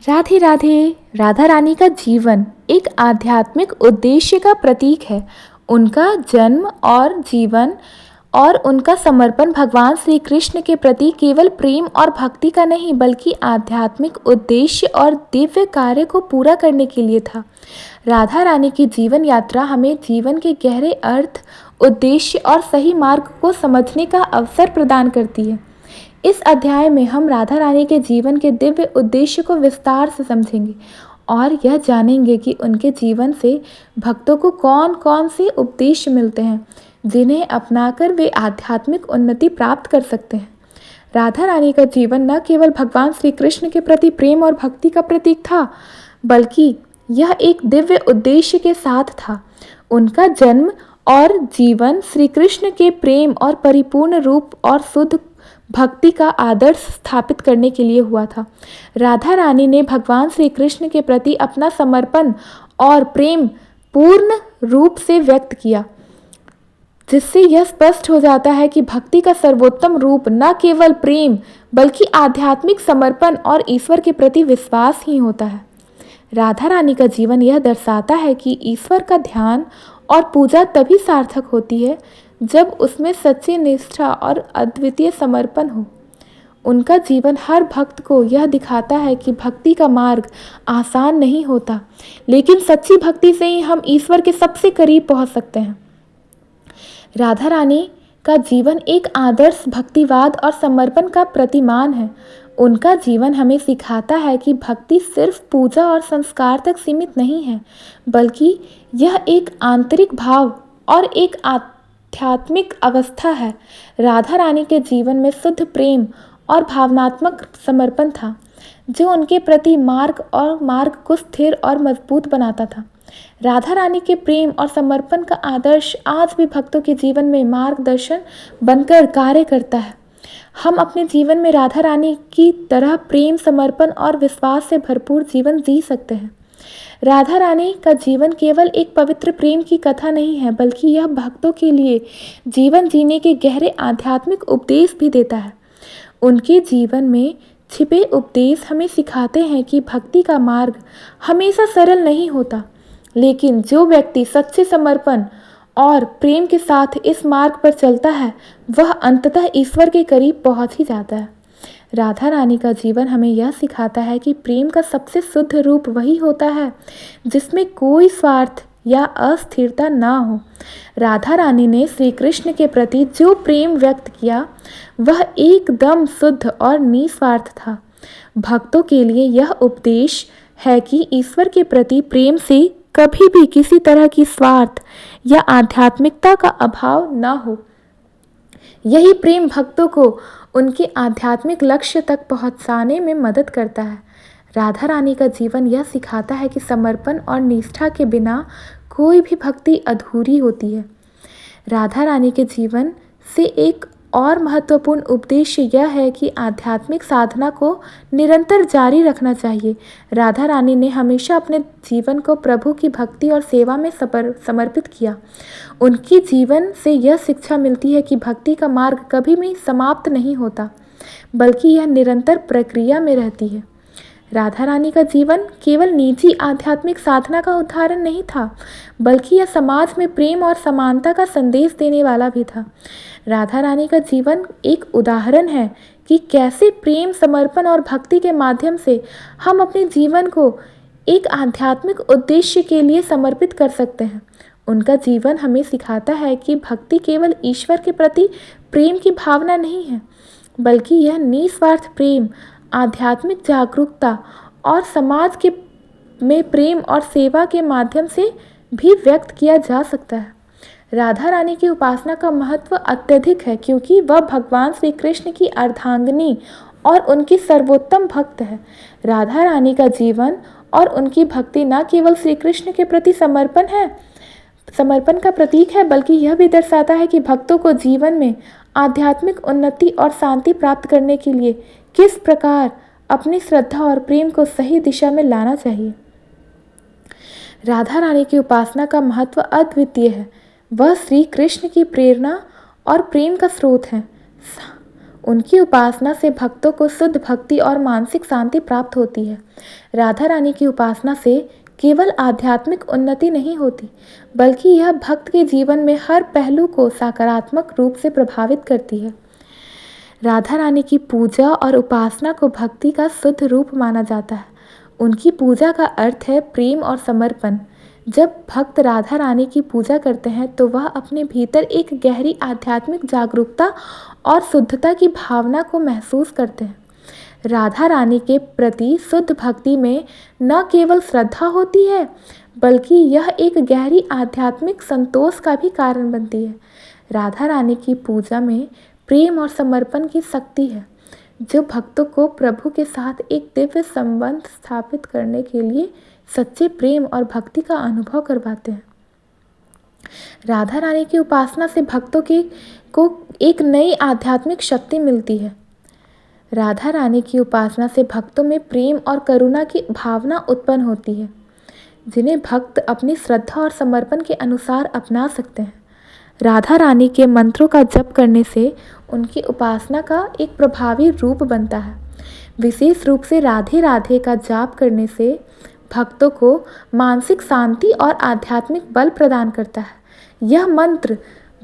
राधे राधे। राधा रानी का जीवन एक आध्यात्मिक उद्देश्य का प्रतीक है। उनका जन्म और जीवन और उनका समर्पण भगवान श्री कृष्ण के प्रति केवल प्रेम और भक्ति का नहीं बल्कि आध्यात्मिक उद्देश्य और दिव्य कार्य को पूरा करने के लिए था। राधा रानी की जीवन यात्रा हमें जीवन के गहरे अर्थ, उद्देश्य और सही मार्ग को समझने का अवसर प्रदान करती है। इस अध्याय में हम राधा रानी के जीवन के दिव्य उद्देश्य को विस्तार से समझेंगे और यह जानेंगे कि उनके जीवन से भक्तों को कौन कौन से उपदेश मिलते हैं जिन्हें अपनाकर वे आध्यात्मिक उन्नति प्राप्त कर सकते हैं। राधा रानी का जीवन न केवल भगवान श्री कृष्ण के प्रति प्रेम और भक्ति का प्रतीक था बल्कि यह एक दिव्य उद्देश्य के साथ था। उनका जन्म और जीवन श्री कृष्ण के प्रेम और परिपूर्ण रूप और शुद्ध भक्ति का आदर्श स्थापित करने के लिए हुआ था। राधा रानी ने भगवान श्री कृष्ण के प्रति अपना समर्पण और प्रेम पूर्ण रूप से व्यक्त किया, जिससे यह स्पष्ट हो जाता है कि भक्ति का सर्वोत्तम रूप न केवल प्रेम बल्कि आध्यात्मिक समर्पण और ईश्वर के प्रति विश्वास ही होता है। राधा रानी का जीवन यह दर्शाता है कि ईश्वर का ध्यान और पूजा तभी सार्थक होती है जब उसमें सच्ची निष्ठा और अद्वितीय समर्पण हो। उनका जीवन हर भक्त को यह दिखाता है कि भक्ति का मार्ग आसान नहीं होता, लेकिन सच्ची भक्ति से ही हम ईश्वर के सबसे करीब पहुंच सकते हैं। राधा रानी का जीवन एक आदर्श भक्तिवाद और समर्पण का प्रतिमान है। उनका जीवन हमें सिखाता है कि भक्ति सिर्फ पूजा और संस्कार तक सीमित नहीं है, बल्कि यह एक आंतरिक भाव और एक आध्यात्मिक अवस्था है। राधा रानी के जीवन में शुद्ध प्रेम और भावनात्मक समर्पण था, जो उनके प्रति मार्ग को स्थिर और मजबूत बनाता था। राधा रानी के प्रेम और समर्पण का आदर्श आज भी भक्तों के जीवन में मार्गदर्शन बनकर कार्य करता है। हम अपने जीवन में राधा रानी की तरह प्रेम, समर्पण और विश्वास से भरपूर जीवन जी सकते हैं। राधा रानी का जीवन केवल एक पवित्र प्रेम की कथा नहीं है, बल्कि यह भक्तों के लिए जीवन जीने के गहरे आध्यात्मिक उपदेश भी देता है। उनके जीवन में छिपे उपदेश हमें सिखाते हैं कि भक्ति का मार्ग हमेशा सरल नहीं होता, लेकिन जो व्यक्ति सच्चे समर्पण और प्रेम के साथ इस मार्ग पर चलता है वह अंततः ईश्वर के करीब पहुंच ही जाता है। राधा रानी का जीवन हमें यह सिखाता है कि प्रेम का सबसे शुद्ध रूप वही होता है जिसमें कोई स्वार्थ या अस्थिरता ना हो। राधा रानी ने श्री कृष्ण के प्रति जो प्रेम व्यक्त किया वह एकदम शुद्ध और निस्वार्थ था। भक्तों के लिए यह उपदेश है कि ईश्वर के प्रति प्रेम से कभी भी किसी तरह की स्वार्थ या आध्यात्मिकता का अभाव न हो। यही प्रेम भक्तों को उनके आध्यात्मिक लक्ष्य तक पहुंचाने में मदद करता है। राधा रानी का जीवन यह सिखाता है कि समर्पण और निष्ठा के बिना कोई भी भक्ति अधूरी होती है। राधा रानी के जीवन से एक और महत्वपूर्ण उद्देश्य यह है कि आध्यात्मिक साधना को निरंतर जारी रखना चाहिए। राधा रानी ने हमेशा अपने जीवन को प्रभु की भक्ति और सेवा में समर्पित किया। उनकी जीवन से यह शिक्षा मिलती है कि भक्ति का मार्ग कभी भी समाप्त नहीं होता, बल्कि यह निरंतर प्रक्रिया में रहती है। राधा रानी का जीवन केवल निजी आध्यात्मिक साधना का उदाहरण नहीं था, बल्कि यह समाज में प्रेम और समानता का संदेश देने वाला भी था। राधा रानी का जीवन एक उदाहरण है कि कैसे प्रेम, समर्पण और भक्ति के माध्यम से हम अपने जीवन को एक आध्यात्मिक उद्देश्य के लिए समर्पित कर सकते हैं। उनका जीवन हमें सिखाता है कि भक्ति केवल ईश्वर के प्रति प्रेम की भावना नहीं है, बल्कि यह निस्वार्थ प्रेम, आध्यात्मिक जागरूकता और समाज के में प्रेम और सेवा के माध्यम से भी व्यक्त किया जा सकता है। राधा रानी की उपासना का महत्व अत्यधिक है क्योंकि वह भगवान श्री कृष्ण की अर्धांगिनी और उनकी सर्वोत्तम भक्त है। राधा रानी का जीवन और उनकी भक्ति न केवल श्री कृष्ण के प्रति समर्पण का प्रतीक है, बल्कि यह भी दर्शाता है कि भक्तों को जीवन में आध्यात्मिक उन्नति और शांति प्राप्त करने के लिए किस प्रकार अपनी श्रद्धा और प्रेम को सही दिशा में लाना चाहिए। राधा रानी की उपासना का महत्व अद्वितीय है। वह श्री कृष्ण की प्रेरणा और प्रेम का स्रोत है। उनकी उपासना से भक्तों को शुद्ध भक्ति और मानसिक शांति प्राप्त होती है। राधा रानी की उपासना से केवल आध्यात्मिक उन्नति नहीं होती, बल्कि यह भक्त के जीवन में हर पहलू को सकारात्मक रूप से प्रभावित करती है। राधा रानी की पूजा और उपासना को भक्ति का शुद्ध रूप माना जाता है। उनकी पूजा का अर्थ है प्रेम और समर्पण। जब भक्त राधा रानी की पूजा करते हैं तो वह अपने भीतर एक गहरी आध्यात्मिक जागरूकता और शुद्धता की भावना को महसूस करते हैं। राधा रानी के प्रति शुद्ध भक्ति में न केवल श्रद्धा होती है, बल्कि यह एक गहरी आध्यात्मिक संतोष का भी कारण बनती है। राधा रानी की पूजा में प्रेम और समर्पण की शक्ति है, जो भक्तों को प्रभु के साथ एक दिव्य संबंध स्थापित करने के लिए सच्चे प्रेम और भक्ति का अनुभव करवाते हैं। राधा रानी की उपासना से भक्तों को एक नई आध्यात्मिक शक्ति मिलती है। राधा रानी की उपासना से भक्तों में प्रेम और करुणा की भावना उत्पन्न होती है, जिन्हें भक्त अपनी श्रद्धा और समर्पण के अनुसार अपना सकते हैं। राधा रानी के मंत्रों का जप करने से उनकी उपासना का एक प्रभावी रूप बनता है। विशेष रूप से राधे राधे का जाप करने से भक्तों को मानसिक शांति और आध्यात्मिक बल प्रदान करता है। यह मंत्र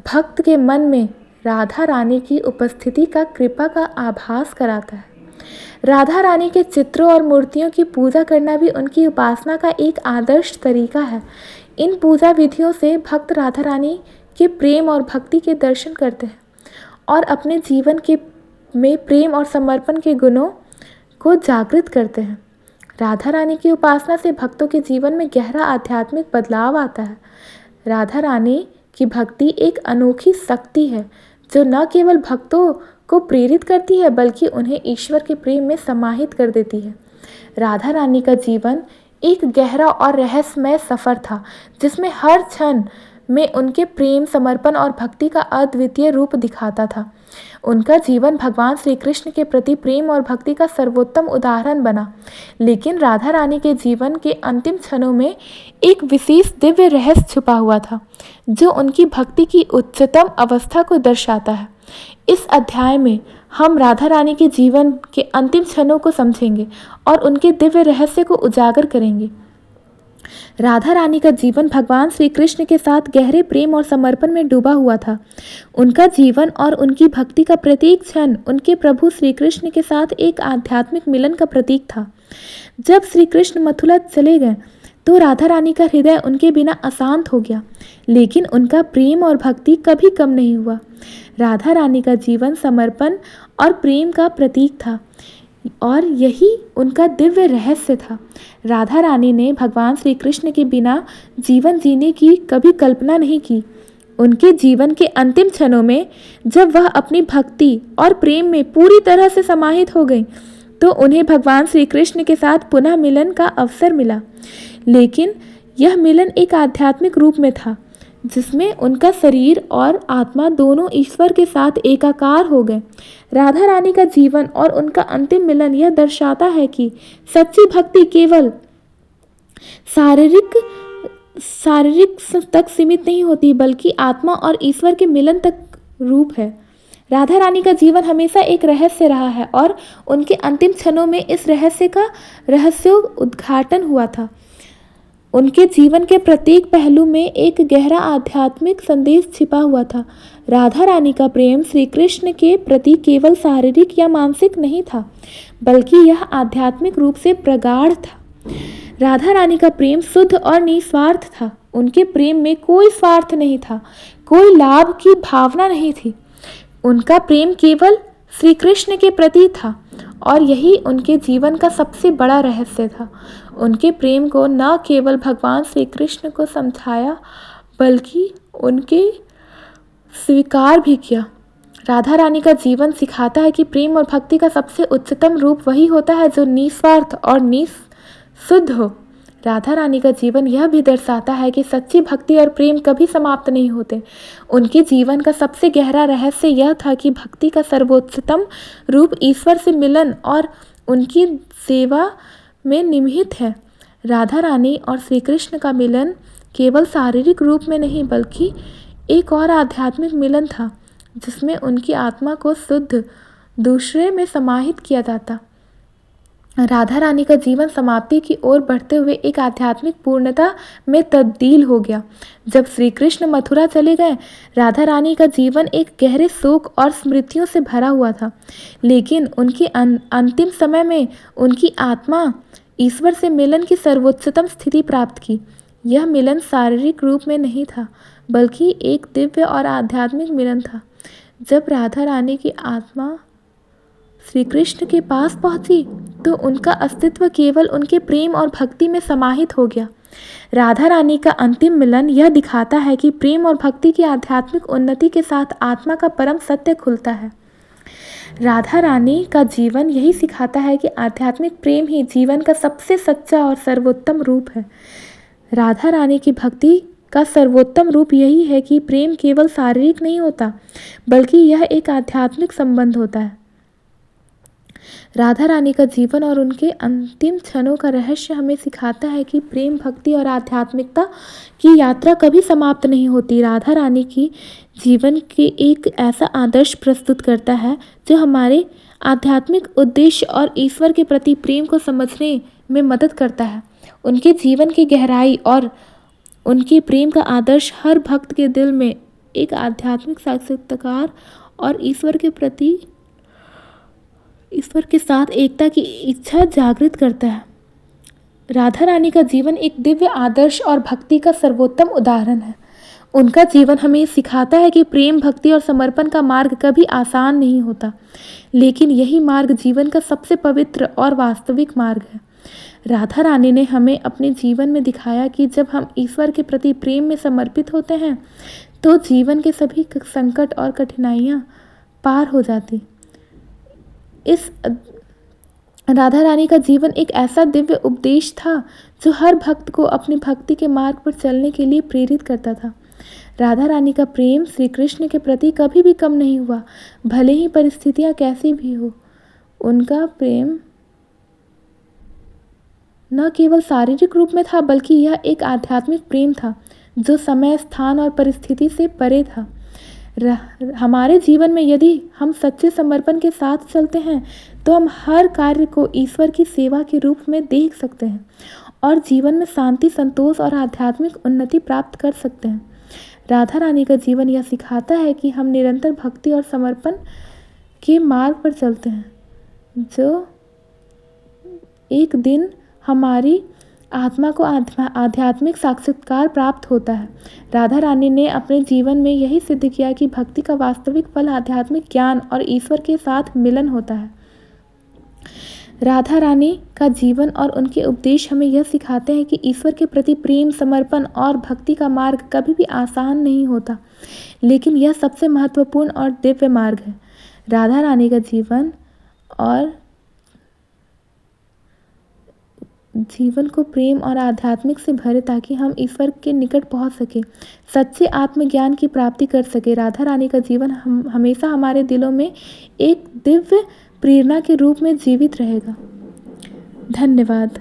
भक्त के मन में राधा रानी की उपस्थिति का कृपा का आभास कराता है। राधा रानी के चित्रों और मूर्तियों की पूजा करना भी उनकी उपासना का एक आदर्श तरीका है। इन पूजा विधियों से भक्त राधा रानी के प्रेम और भक्ति के दर्शन करते हैं और अपने जीवन में प्रेम और समर्पण के गुणों को जागृत करते हैं। राधा रानी की उपासना से भक्तों के जीवन में गहरा आध्यात्मिक बदलाव आता है। राधा रानी की भक्ति एक अनोखी शक्ति है, जो न केवल भक्तों को प्रेरित करती है, बल्कि उन्हें ईश्वर के प्रेम में समाहित कर देती है। राधा रानी का जीवन एक गहरा और रहस्यमय सफ़र था, जिसमें हर क्षण में उनके प्रेम, समर्पण और भक्ति का अद्वितीय रूप दिखाता था। उनका जीवन भगवान श्री कृष्ण के प्रति प्रेम और भक्ति का सर्वोत्तम उदाहरण बना। लेकिन राधा रानी के जीवन के अंतिम क्षणों में एक विशेष दिव्य रहस्य छुपा हुआ था, जो उनकी भक्ति की उच्चतम अवस्था को दर्शाता है। इस अध्याय में हम राधा रानी के जीवन के अंतिम क्षणों को समझेंगे और उनके दिव्य रहस्य को उजागर करेंगे। राधा रानी का जीवन भगवान श्री कृष्ण के साथ गहरे प्रेम और समर्पण में डूबा हुआ था। उनका जीवन और उनकी भक्ति का प्रत्येक क्षण उनके प्रभु श्री कृष्ण के साथ एक आध्यात्मिक मिलन का प्रतीक था। जब श्री कृष्ण मथुरा चले गए तो राधा रानी का हृदय उनके बिना अशांत हो गया, लेकिन उनका प्रेम और भक्ति कभी कम नहीं हुआ। राधा रानी का जीवन समर्पण और प्रेम का प्रतीक था और यही उनका दिव्य रहस्य था। राधा रानी ने भगवान श्री कृष्ण के बिना जीवन जीने की कभी कल्पना नहीं की। उनके जीवन के अंतिम क्षणों में जब वह अपनी भक्ति और प्रेम में पूरी तरह से समाहित हो गई, तो उन्हें भगवान श्री कृष्ण के साथ पुनः मिलन का अवसर मिला। लेकिन यह मिलन एक आध्यात्मिक रूप में था, जिसमें उनका शरीर और आत्मा दोनों ईश्वर के साथ एकाकार हो गए। राधा रानी का जीवन और उनका अंतिम मिलन यह दर्शाता है कि सच्ची भक्ति केवल शारीरिक तक सीमित नहीं होती, बल्कि आत्मा और ईश्वर के मिलन तक रूप है। राधा रानी का जीवन हमेशा एक रहस्य रहा है और उनके अंतिम क्षणों में इस रहस्य का उद्घाटन हुआ था। उनके जीवन के प्रत्येक पहलू में एक गहरा आध्यात्मिक संदेश छिपा हुआ था। राधा रानी का प्रेम श्री कृष्ण के प्रति केवल शारीरिक या मानसिक नहीं था, बल्कि यह आध्यात्मिक रूप से प्रगाढ़ था। राधा रानी का प्रेम शुद्ध और निस्वार्थ था। उनके प्रेम में कोई स्वार्थ नहीं था, कोई लाभ की भावना नहीं थी। उनका प्रेम केवल श्री कृष्ण के प्रति था और यही उनके जीवन का सबसे बड़ा रहस्य था। उनके प्रेम को न केवल भगवान श्री कृष्ण को समझाया, बल्कि उनके स्वीकार भी किया। राधा रानी का जीवन सिखाता है कि प्रेम और भक्ति का सबसे उच्चतम रूप वही होता है जो निस्वार्थ और शुद्ध हो। राधा रानी का जीवन यह भी दर्शाता है कि सच्ची भक्ति और प्रेम कभी समाप्त नहीं होते। उनके जीवन का सबसे गहरा रहस्य यह था कि भक्ति का सर्वोच्चतम रूप ईश्वर से मिलन और उनकी सेवा में निहित है। राधा रानी और श्री कृष्ण का मिलन केवल शारीरिक रूप में नहीं, बल्कि एक और आध्यात्मिक मिलन था, जिसमें उनकी आत्मा को शुद्ध, दूसरे में समाहित किया जाता। राधा रानी का जीवन समाप्ति की ओर बढ़ते हुए एक आध्यात्मिक पूर्णता में तब्दील हो गया। जब श्री कृष्ण मथुरा चले गए, राधा रानी का जीवन एक गहरे शोक और स्मृतियों से भरा हुआ था। लेकिन उनकी अंतिम समय में उनकी आत्मा ईश्वर से मिलन की सर्वोच्चतम स्थिति प्राप्त की। यह मिलन शारीरिक रूप में नहीं था, बल्कि एक दिव्य और आध्यात्मिक मिलन था। जब राधा रानी की आत्मा श्री कृष्ण के पास पहुंची तो उनका अस्तित्व केवल उनके प्रेम और भक्ति में समाहित हो गया। राधा रानी का अंतिम मिलन यह दिखाता है कि प्रेम और भक्ति की आध्यात्मिक उन्नति के साथ आत्मा का परम सत्य खुलता है। राधा रानी का जीवन यही सिखाता है कि आध्यात्मिक प्रेम ही जीवन का सबसे सच्चा और सर्वोत्तम रूप है। राधा रानी की भक्ति का सर्वोत्तम रूप यही है कि प्रेम केवल शारीरिक नहीं होता, बल्कि यह एक आध्यात्मिक संबंध होता है। राधा रानी का जीवन और उनके अंतिम क्षणों का रहस्य हमें सिखाता है कि प्रेम, भक्ति और आध्यात्मिकता की यात्रा कभी समाप्त नहीं होती। राधा रानी की जीवन के एक ऐसा आदर्श प्रस्तुत करता है जो हमारे आध्यात्मिक उद्देश्य और ईश्वर के प्रति प्रेम को समझने में मदद करता है। उनके जीवन की गहराई और उनके प्रेम का आदर्श हर भक्त के दिल में एक आध्यात्मिक साक्षात्कार और ईश्वर के साथ एकता की इच्छा जागृत करता है। राधा रानी का जीवन एक दिव्य आदर्श और भक्ति का सर्वोत्तम उदाहरण है। उनका जीवन हमें सिखाता है कि प्रेम, भक्ति और समर्पण का मार्ग कभी आसान नहीं होता, लेकिन यही मार्ग जीवन का सबसे पवित्र और वास्तविक मार्ग है। राधा रानी ने हमें अपने जीवन में दिखाया कि जब हम ईश्वर के प्रति प्रेम में समर्पित होते हैं तो जीवन के सभी संकट और कठिनाइयाँ पार हो जाती। इस राधा रानी का जीवन एक ऐसा दिव्य उपदेश था जो हर भक्त को अपनी भक्ति के मार्ग पर चलने के लिए प्रेरित करता था। राधा रानी का प्रेम श्री कृष्ण के प्रति कभी भी कम नहीं हुआ, भले ही परिस्थितियां कैसी भी हो। उनका प्रेम न केवल शारीरिक रूप में था, बल्कि यह एक आध्यात्मिक प्रेम था जो समय, स्थान और परिस्थिति से परे था। हमारे जीवन में यदि हम सच्चे समर्पण के साथ चलते हैं तो हम हर कार्य को ईश्वर की सेवा के रूप में देख सकते हैं और जीवन में शांति, संतोष और आध्यात्मिक उन्नति प्राप्त कर सकते हैं। राधा रानी का जीवन यह सिखाता है कि हम निरंतर भक्ति और समर्पण के मार्ग पर चलते हैं, जो एक दिन हमारी आत्मा को आध्यात्मिक साक्षात्कार प्राप्त होता है। राधा रानी ने अपने जीवन में यही सिद्ध किया कि भक्ति का वास्तविक फल आध्यात्मिक ज्ञान और ईश्वर के साथ मिलन होता है। राधा रानी का जीवन और उनके उपदेश हमें यह सिखाते हैं कि ईश्वर के प्रति प्रेम, समर्पण और भक्ति का मार्ग कभी भी आसान नहीं होता, लेकिन यह सबसे महत्वपूर्ण और दिव्य मार्ग है। राधा रानी का जीवन को प्रेम और आध्यात्मिक से भरे ताकि हम ईश्वर के निकट पहुंच सके, सच्चे आत्मज्ञान की प्राप्ति कर सके। राधा रानी का जीवन हमेशा हमारे दिलों में एक दिव्य प्रेरणा के रूप में जीवित रहेगा। धन्यवाद।